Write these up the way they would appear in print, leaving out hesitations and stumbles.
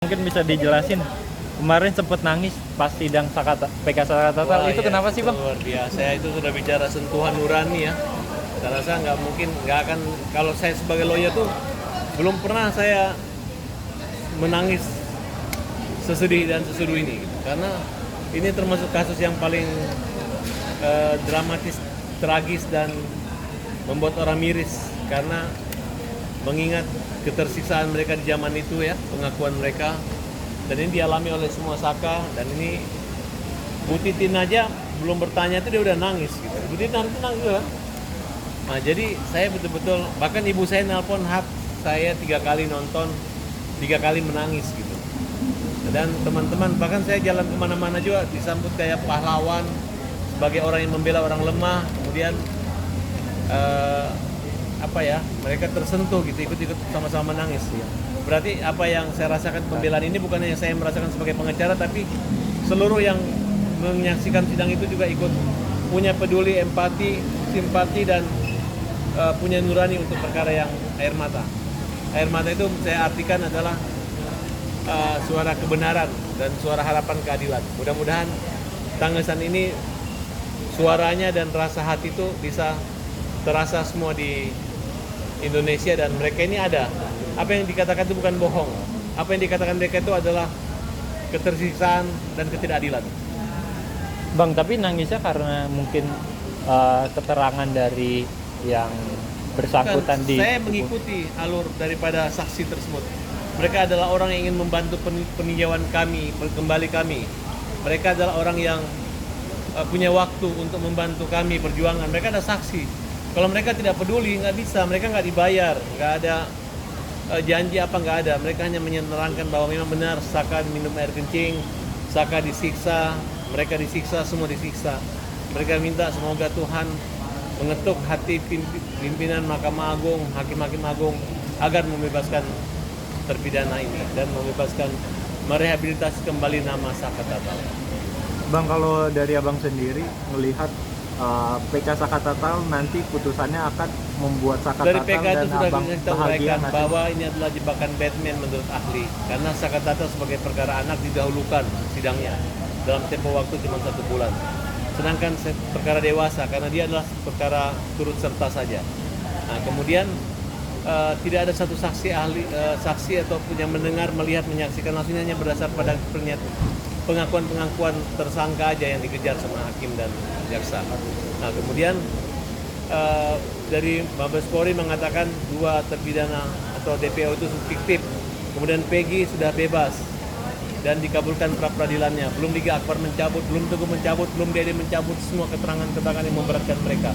Mungkin bisa dijelasin, kemarin sempat nangis pas sidang PK Saka Tatal, itu kenapa sih Bang? Luar biasa, saya itu sudah bicara sentuhan nurani ya. Saya rasa nggak mungkin, nggak akan, kalau saya sebagai lawyer tuh belum pernah saya menangis sesedih dan seseduh ini gitu. Karena ini termasuk kasus yang paling dramatis, tragis, dan membuat orang miris karena mengingat ketersiksaan mereka di zaman itu ya, pengakuan mereka, dan ini dialami oleh semua Saka. Dan ini Bu Titin aja belum bertanya itu dia udah nangis gitu. Bu Titin itu nangis kan. Nah jadi saya betul-betul, bahkan ibu saya nelpon saya 3 kali nonton, 3 kali menangis gitu. Dan teman-teman, bahkan saya jalan kemana-mana juga disambut kayak pahlawan, sebagai orang yang membela orang lemah. Kemudian mereka tersentuh gitu, ikut-ikut sama-sama menangis ya. Berarti apa yang saya rasakan pembelaan ini bukan hanya saya merasakan sebagai pengacara, tapi seluruh yang menyaksikan sidang itu juga ikut punya peduli, empati, simpati, dan punya nurani untuk perkara yang air mata. Air mata itu saya artikan adalah suara kebenaran dan suara harapan keadilan. Mudah-mudahan tangisan ini, suaranya dan rasa hati itu bisa terasa semua di Indonesia, dan mereka ini ada. Apa yang dikatakan itu bukan bohong. Apa yang dikatakan mereka itu adalah ketersiksaan dan ketidakadilan. Bang, tapi nangisnya karena mungkin keterangan dari yang bersangkutan di... Saya mengikuti alur daripada saksi tersebut. Mereka adalah orang yang ingin membantu peninjauan kami, kembali kami. Mereka adalah orang yang punya waktu untuk membantu kami perjuangan. Mereka ada saksi. Kalau mereka tidak peduli, nggak bisa. Mereka nggak dibayar, nggak ada janji apa, nggak ada. Mereka hanya menerangkan bahwa memang benar Saka minum air kencing, Saka disiksa, mereka disiksa, semua disiksa. Mereka minta semoga Tuhan mengetuk hati pimpinan Mahkamah Agung, hakim-hakim agung, agar membebaskan terpidana ini dan membebaskan, merehabilitasi kembali nama Saka Tatal. Bang, kalau dari Abang sendiri melihat PK Saka Tatal nanti putusannya akan membuat Saka Dari Tatal PK itu dan sudah Abang kita bahagia uraikan nggak sih? bahwa ini adalah jebakan Batman menurut ahli, karena Saka Tatal sebagai perkara anak didahulukan sidangnya dalam tempo waktu cuma 1 bulan, sedangkan perkara dewasa karena dia adalah perkara turut serta saja. Nah kemudian tidak ada satu saksi ahli, saksi ataupun yang mendengar, melihat, menyaksikan langsung, hanya berdasar pada pengakuan tersangka aja yang dikejar sama hakim dan jaksa. Nah kemudian dari Mabes Polri mengatakan 2 terpidana atau DPO itu fiktif. Kemudian Peggy sudah bebas dan dikabulkan pra peradilannya. Belum Liga Akbar mencabut, belum Teguh mencabut, belum Dede mencabut semua keterangan-keterangan yang memberatkan mereka.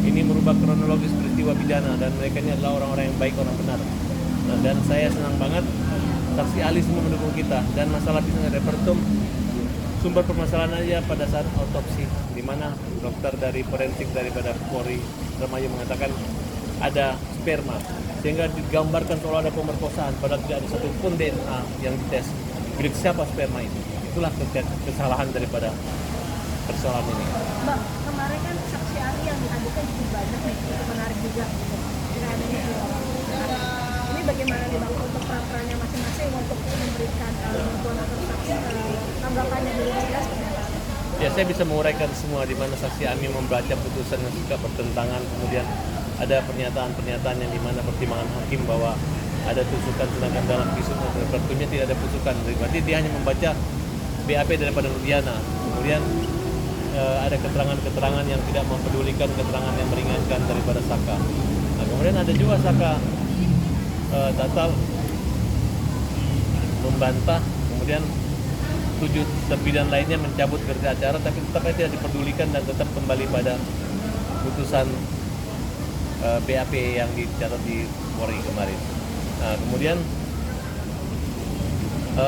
Ini merubah kronologis peristiwa pidana, dan mereka ini adalah orang-orang yang baik, orang benar. Nah, dan saya senang banget saksi ahli semua mendukung kita, dan masalah bisnis repertum sumber permasalahan aja pada saat autopsi, di mana dokter dari forensik daripada Polri Remaja mengatakan ada sperma, sehingga digambarkan seolah ada pemerkosaan, padahal tidak ada satupun DNA yang dites milik siapa sperma itu. Itulah kesalahan daripada persoalan ini. Mbak, kemarin kan saksi ahli yang dihadirkan cukup banyak nih, cukup menarik juga gitu. Ini bagaimana nih Bang untuk perannya masing-masing untuk memberikan bantuan atau saksi tanggapannya dulu seperti apa? Ya, saya bisa menguraikan semua di mana saksi Ami membaca putusan yang suka bertentangan, kemudian ada pernyataan-pernyataan yang di mana pertimbangan hakim bahwa ada tusukan, sedangkan dalam visum repertumnya tidak ada tusukan. Berarti dia hanya membaca BAP daripada Rudiana. Kemudian ada keterangan-keterangan yang tidak mempedulikan, keterangan yang meringankan daripada Saka. Nah, kemudian ada juga Saka Tatal membantah, kemudian 7 terpidana lainnya mencabut berita acara, tapi tetap tidak dipedulikan dan tetap kembali pada putusan BAP yang dicatat di Polri kemarin. Nah, kemudian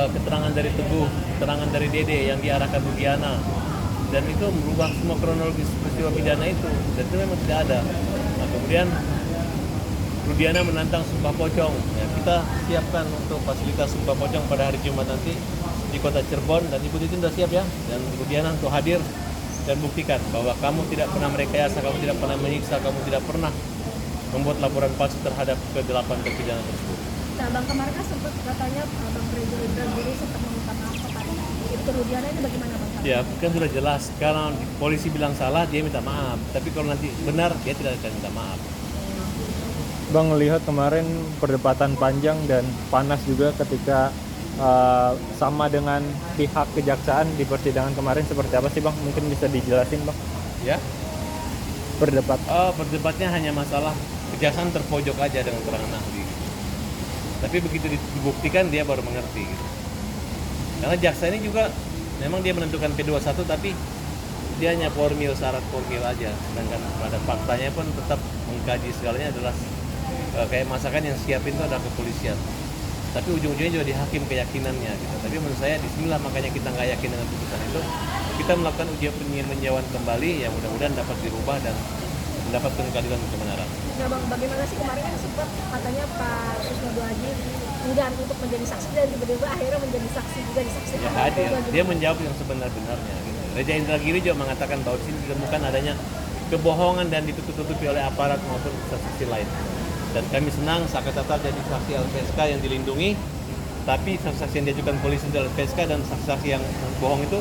keterangan dari Teguh, keterangan dari Dede yang diarahkan Rudiana, dan itu merubah semua kronologis peristiwa pidana itu, dan itu memang tidak ada. Nah, kemudian Rudiana menantang sumpah pocong. Ya, kita siapkan untuk fasilitas sumpah pocong pada hari Jumat nanti di kota Cirebon, dan Ibu Titin sudah siap ya, dan Rudiana untuk hadir dan buktikan bahwa kamu tidak pernah merekayasa, kamu tidak pernah menyiksa, kamu tidak pernah membuat laporan palsu terhadap ke-8 terpidana tersebut. Nah, Bang kemarin kan sempat katanya Bang Reza Indragiri sempat meminta maaf kepada Ibtu Rudiana, ini bagaimana Bang? Ya, kan sudah jelas. Kalau polisi bilang salah, dia minta maaf. Tapi kalau nanti benar, dia tidak akan minta maaf. Bang lihat kemarin perdebatan panjang dan panas juga ketika sama dengan pihak kejaksaan di persidangan kemarin seperti apa sih Bang? Mungkin bisa dijelasin Bang? Ya, berdebatnya hanya masalah kejaksaan terpojok aja dengan keterangan ahli. Tapi begitu dibuktikan dia baru mengerti. Gitu. Karena jaksa ini juga memang dia menentukan P21 tapi dia hanya formil, syarat formil aja. Sedangkan pada faktanya pun tetap mengkaji segalanya adalah kayak masakan yang siapin itu adalah kepolisian. Tapi ujung-ujungnya juga di hakim keyakinannya gitu. Tapi menurut saya disinilah makanya kita nggak yakin dengan putusan itu. Kita melakukan ujian peninjauan kembali yang mudah-mudahan dapat dirubah dan mendapatkan keadilan dan kebenaran. Nah Bang, bagaimana sih kemarin kan sempat katanya Pak Susno Haji enggan untuk menjadi saksi dan tiba-tiba akhirnya menjadi saksi juga di saksi. Ya hadir, dia menjawab yang sebenar-benarnya. Gitu. Reza Indragiri juga mengatakan bahwa di sini ditemukan adanya kebohongan dan ditutup-tutupi oleh aparat maupun saksi lain. Dan kami senang Saka Tatal jadi saksi LPSK yang dilindungi, tapi saksi-saksi yang diajukan polisi dari LPSK dan saksi-saksi yang bohong itu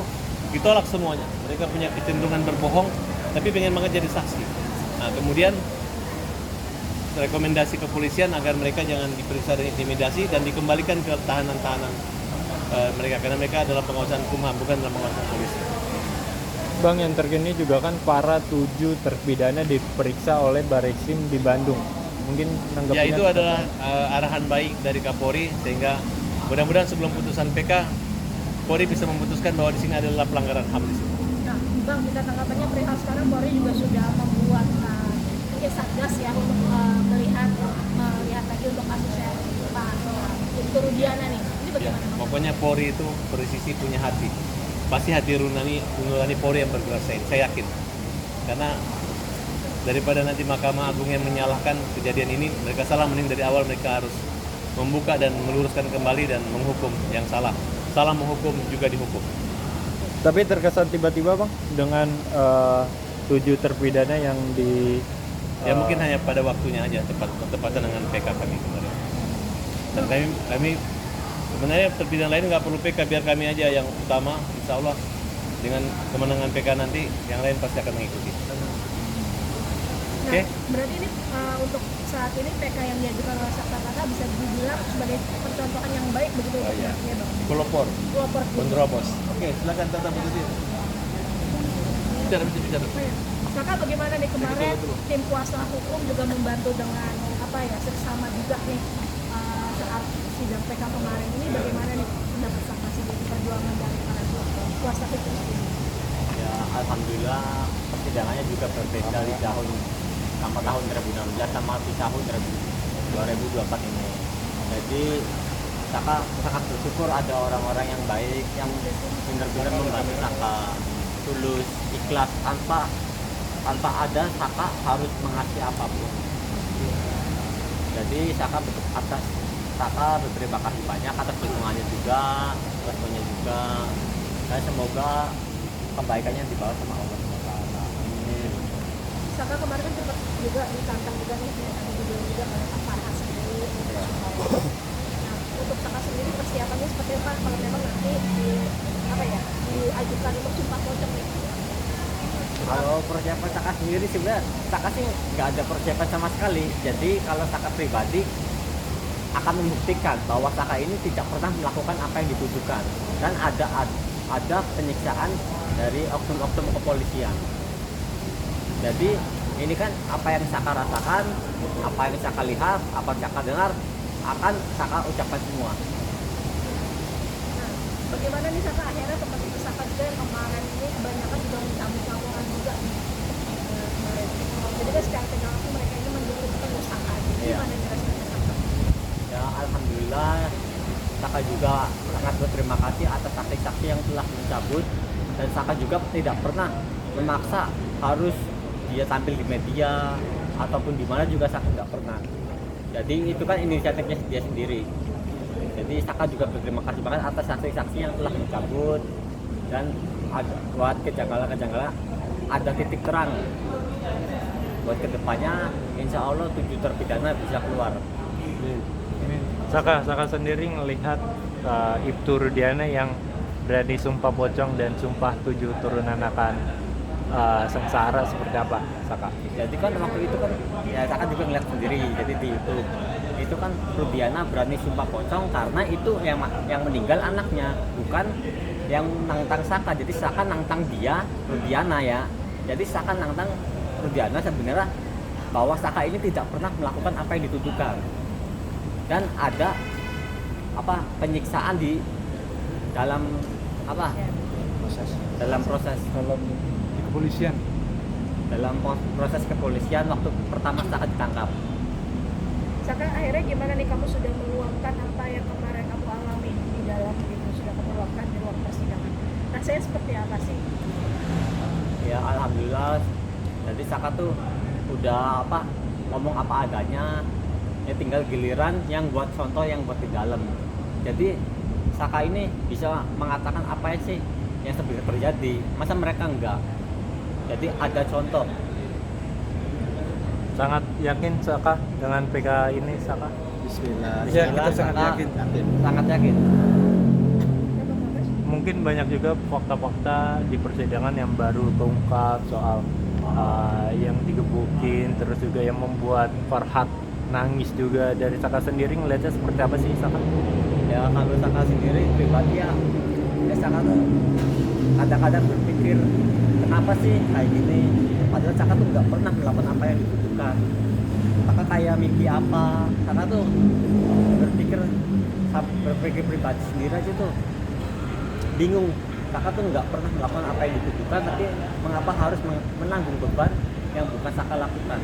ditolak semuanya. Mereka punya kecenderungan berbohong, tapi pengen banget jadi saksi. Nah, kemudian rekomendasi kepolisian agar mereka jangan diperiksa dan intimidasi dan dikembalikan ke tahanan-tahanan mereka, karena mereka adalah pengawasan Kumham, bukan dalam pengawasan polisi. Bang, yang terkini juga kan para 7 terpidana diperiksa oleh Barreskrim di Bandung. Mungkin Ya itu adalah arahan baik dari Kapolri, sehingga mudah-mudahan sebelum putusan PK Polri bisa memutuskan bahwa di sini adalah pelanggaran HAM di sini. Nah, Bang, minta tanggapannya perihal sekarang Polri juga sudah membuat mungkin satgas ya untuk melihat lagi untuk kasusnya Pak Ibtu Rudiana nih. Ini Ya, bagaimana? Bang? pokoknya Polri itu presisi punya hati. Pasti hati nurani Polri yang bergerak, saya yakin. Karena daripada nanti Mahkamah Agung yang menyalahkan kejadian ini, mereka salah, mending dari awal mereka harus membuka dan meluruskan kembali dan menghukum yang salah. Salah menghukum juga dihukum. Tapi terkesan tiba-tiba Bang dengan 7 terpidana yang di Ya mungkin hanya pada waktunya aja, tepatan dengan PK kami kemarin. Dan kami sebenarnya terpidana lain nggak perlu PK, biar kami aja yang utama. Insya Allah dengan kemenangan PK nanti yang lain pasti akan mengikuti. Nah, berarti ini untuk saat ini PK yang diajukan oleh Saka Tatal bisa dibilang sebagai percontohan yang baik begitu ya Bang? Pelopor, Pelopor. penerobos. Oke, silakan Tata putusin. Bicara. Maka bagaimana nih kemarin tim kuasa hukum juga membantu dengan seksama juga nih saat sidang PK kemarin ini, bagaimana nih pendapat Saka sendiri perjuangan dari para kuasa hukum ini? Ya, alhamdulillah persidangannya juga berbeda dari tahun 2016 sama di tahun 2024 ini. Jadi Saka sangat bersyukur ada orang-orang yang baik yang benar-benar membantu Saka, tulus, ikhlas, tanpa ada Saka harus mengasih apapun. Jadi Saka berterima kasih banyak atas dukungannya juga, restonya juga, dan semoga kebaikannya dibawa sama Allah. Saka kemarin kan sempat juga ditantang juga nih, ada juga oleh Pak Farhan sendiri. Nah, untuk Saka sendiri persiapannya seperti apa kalau memang nanti diajukan untuk sumpah pocong nih? Kalau persiapan Saka sendiri sebenarnya Saka sih nggak ada persiapan sama sekali. Jadi kalau Saka pribadi akan membuktikan bahwa Saka ini tidak pernah melakukan apa yang dituduhkan dan ada penyiksaan dari oknum-oknum kepolisian. Jadi ini kan apa yang Saka rasakan, apa yang Saka lihat, apa yang Saka dengar akan Saka ucapkan semua. Nah, bagaimana nih Saka akhirnya seperti Saka juga yang kemarin ini kebanyakan juga mencabut laporan juga kemarin. Jadi kan secara tidak langsung mereka ini mendukung penuh Saka. Iya. Gimana nih rasanya Saka? Ya alhamdulillah Saka juga sangat berterima kasih atas saksi-saksi yang telah mencabut, dan Saka juga tidak pernah memaksa harus dia tampil di media ataupun di mana juga Saka nggak pernah. Jadi itu kan inisiatifnya dia sendiri. Jadi Saka juga berterima kasih banget atas saksi-saksi yang telah mencabut, dan buat kejanggalan-kejanggalan ada titik terang buat kedepannya. Insya Allah 7 terpidana bisa keluar. Saka sendiri ngelihat Ibtu Rudiana yang berani sumpah pocong dan sumpah 7 turunan akan sengsara seperti apa, Saka? Jadi kan waktu itu kan ya Saka juga ngeliat sendiri, jadi di YouTube itu kan Rudiana berani sumpah pocong karena itu yang meninggal anaknya, bukan yang nantang Saka. Jadi Saka nantang dia Rudiana ya. Jadi Saka nantang Rudiana sebenarnya bahwa Saka ini tidak pernah melakukan apa yang dituduhkan, dan ada penyiksaan di dalam proses kepolisian. dalam proses kepolisian waktu pertama Saka ditangkap. Saka akhirnya gimana nih, kamu sudah meluapkan apa yang kemarin kamu alami di dalam itu, sudah kamu luapkan di ruang persidangan. Rasanya seperti apa sih? Ya alhamdulillah, jadi Saka tuh udah ngomong apa adanya, ya tinggal giliran yang buat contoh yang buat di dalam. Jadi Saka ini bisa mengatakan apa sih yang sebenarnya terjadi, masa mereka enggak. Jadi ada contoh. Sangat yakin Saka dengan PK ini, Saka? Bismillah. Ya, kita sangat Saka yakin. sangat yakin. Mungkin banyak juga fakta-fakta di persidangan yang baru terungkap soal yang digebukin, terus juga yang membuat Farhad nangis juga. Dari Saka sendiri ngelihatnya seperti apa sih, Saka? Ya kalau Saka sendiri pribadi ya Saka tuh kadang-kadang berpikir kenapa sih kayak gini, padahal Saka tuh nggak pernah melakukan apa yang dituduhkan. Saka kayak mimpi apa, Saka tuh berpikir pribadi sendiri aja tuh bingung. Saka tuh nggak pernah melakukan apa yang dituduhkan, tapi mengapa harus menanggung beban yang bukan Saka lakukan.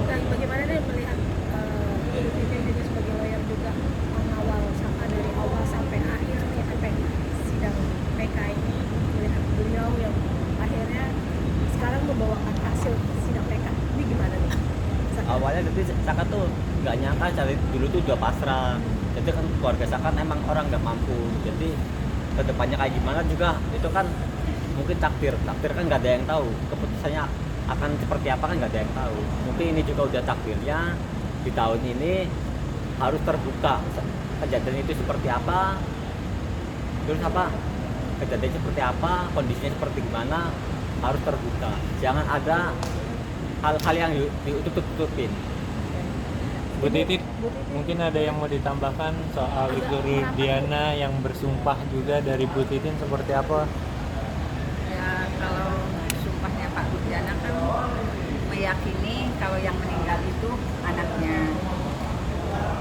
Dan bagaimana nih melihat Ibu Titin juga sebagai lawyer juga mengawal Saka dari awal sampai akhir sampai sidang PK ini, melihat beliau yang akhirnya sekarang membawakan hasil sidang PK ini gimana nih? Saka? Awalnya jadi Saka tuh nggak nyangka, cari dulu tuh udah pasrah. Jadi kan keluarga Saka emang orang nggak mampu, jadi kedepannya kayak gimana juga itu kan mungkin takdir kan nggak ada yang tahu, keputusannya akan seperti apa kan nggak ada yang tahu. Mungkin ini juga udah takdirnya, di tahun ini harus terbuka kejadian itu seperti apa, terus kejadian seperti apa, kondisinya seperti gimana, harus terbuka, jangan ada hal-hal yang ditutup-tutupin. Bu Titin, mungkin ada yang mau ditambahkan soal Ibu Rudiana yang bersumpah juga dari Bu Titin seperti apa? Ya kalau sumpahnya Pak Rudiana kan meyakini kalau yang meninggal itu anaknya.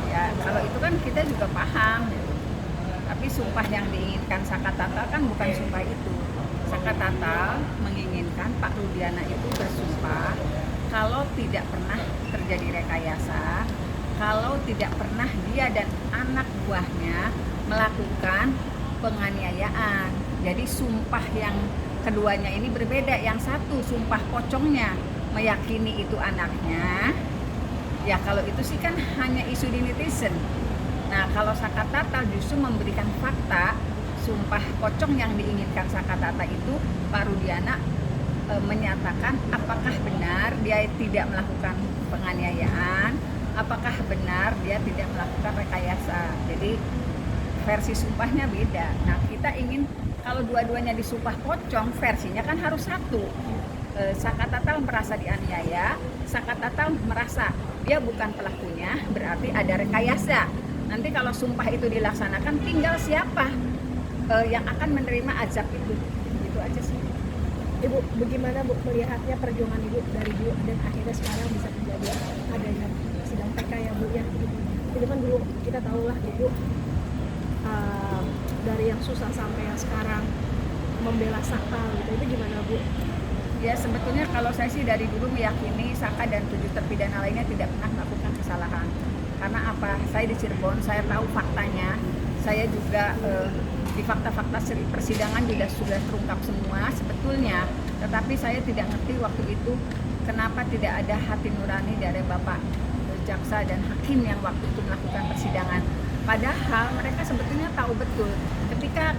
Ya kalau itu kan kita juga paham. Tapi sumpah yang diinginkan Saka Tatal kan bukan sumpah itu. Saka Tatal menginginkan Pak Rudiana itu bersumpah kalau tidak pernah terjadi rekayasa, kalau tidak pernah dia dan anak buahnya melakukan penganiayaan. Jadi sumpah yang keduanya ini berbeda. Yang satu sumpah pocongnya meyakini itu anaknya. Ya kalau itu sih kan hanya isu di netizen. Nah kalau Saka Tatal justru memberikan fakta sumpah pocong yang diinginkan Saka Tatal itu Pak Rudiana menyatakan apakah benar dia tidak melakukan penganiayaan, apakah benar dia tidak melakukan rekayasa. Jadi versi sumpahnya beda. Nah kita ingin kalau dua-duanya disumpah pocong, versinya kan harus satu. Saka Tatal merasa dianiaya, Saka Tatal merasa dia bukan pelakunya, berarti ada rekayasa. Nanti kalau sumpah itu dilaksanakan, tinggal siapa yang akan menerima azab itu. Itu aja sih. Ibu, bagaimana Bu melihatnya perjuangan Ibu dari dulu dan akhirnya sekarang bisa terjadi adanya sidang PK ya Bu ya? Itu kan dulu kita tahu lah Ibu dari yang susah sampai yang sekarang membela Saka gitu, itu gimana Bu? Ya sebetulnya kalau saya sih dari dulu meyakini Saka dan 7 terpidana lainnya tidak pernah melakukan kesalahan. Karena apa? Saya di Cirebon, saya tahu faktanya. Saya juga di fakta-fakta persidangan juga sudah terungkap semua sebetulnya. Tetapi saya tidak ngerti waktu itu kenapa tidak ada hati nurani dari Bapak jaksa dan hakim yang waktu itu melakukan persidangan. Padahal mereka sebetulnya tahu betul ketika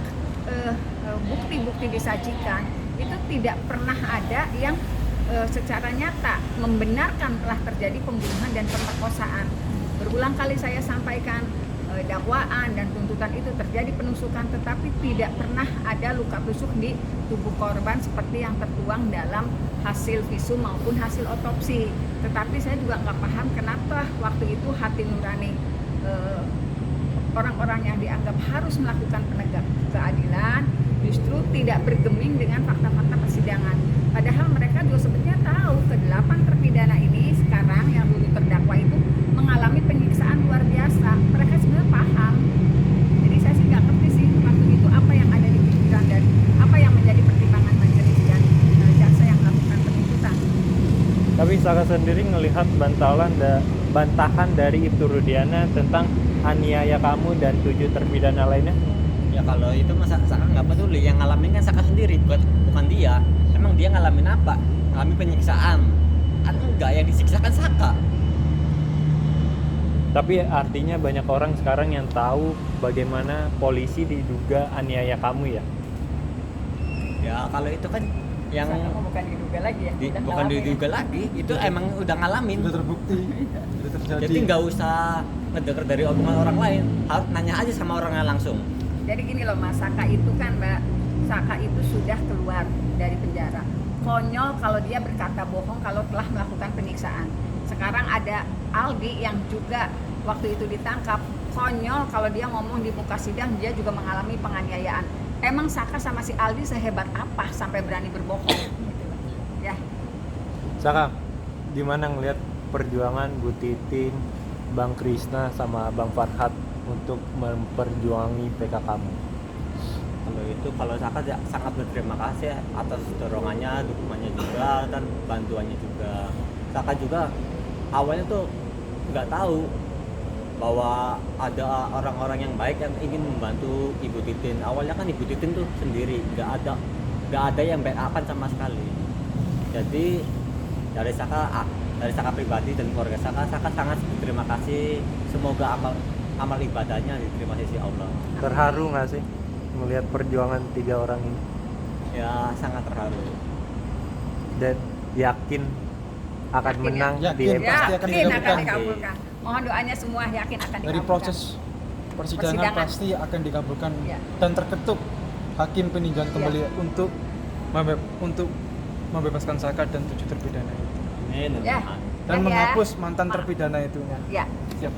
bukti-bukti disajikan itu tidak pernah ada yang secara nyata membenarkan telah terjadi pembunuhan dan pemerkosaan Berulang kali saya sampaikan dakwaan dan tuntutan itu terjadi penusukan, tetapi tidak pernah ada luka tusuk di tubuh korban seperti yang tertuang dalam hasil visum maupun hasil otopsi. Tetapi saya juga nggak paham kenapa waktu itu hati nurani orang-orang yang dianggap harus melakukan penegak keadilan justru tidak bergeming dengan fakta-fakta persidangan. Padahal mereka juga sebetulnya tahu ke-8 terpidana ini sekarang yang dulu terdakwa itu mengalami penyiksaan luar biasa. Mereka sebenarnya paham. Jadi saya sih nggak ngerti sih waktu itu apa yang ada di pikiran dan apa yang menjadi pertimbangan majelis dan jaksa yang melakukan penuntutan. Tapi Saka sendiri ngelihat bantahan dari Ibtu Rudiana tentang aniaya kamu dan 7 terpidana lainnya. Ya kalau itu masa Saka nggak peduli, yang ngalamin kan Saka sendiri, bukan dia. Emang dia ngalamin apa? Ngalamin penyiksaan. Kan enggak, yang disiksakan Saka. Tapi artinya banyak orang sekarang yang tahu bagaimana polisi diduga aniaya kamu ya. Ya kalau itu kan yang Saka bukan diduga lagi ya. Udah bukan ngalamin. diduga lagi, itu emang udah ngalamin. Sudah terbukti, sudah terjadi. Jadi nggak usah ngedenger dari omongan orang lain, harus nanya aja sama orangnya langsung. Jadi gini loh Mas, Saka itu kan Mbak, Saka itu sudah keluar dari penjara. Konyol kalau dia berkata bohong kalau telah melakukan penyiksaan. Sekarang ada Aldi yang juga waktu itu ditangkap. Konyol kalau dia ngomong di muka sidang dia juga mengalami penganiayaan. Emang Saka sama si Aldi sehebat apa sampai berani berbohong? Gitu loh. Ya, Saka, gimana ngelihat perjuangan Bu Titin, Bang Krisna sama Bang Farhat untuk memperjuangi PK kamu? Kalau Saka sangat berterima kasih atas dorongannya, dukungannya juga dan bantuannya juga. Saka juga awalnya tuh nggak tahu bahwa ada orang-orang yang baik yang ingin membantu Ibu Titin. Awalnya kan Ibu Titin tuh sendiri, nggak ada yang backupan sama sekali. Jadi dari Saka pribadi dan keluarga Saka sangat berterima kasih. Semoga amal ibadahnya diterima sisi Allah. Terharu nggak sih melihat perjuangan 3 orang ini? Ya sangat terharu. Dan yakin akan Yakin, menang ya? di Yakin. MK? Pasti akan yakin akan dikabulkan. dikabulkan. Mohon doanya semua yakin akan dikabulkan. Dari proses persidangan Persidangan. pasti akan dikabulkan Ya. dan terketuk hakim peninjauan kembali untuk membebaskan Saka dan 7 terpidana itu Amin. Ya. dan Ya. menghapus mantan terpidana itunya. Ya. Siap.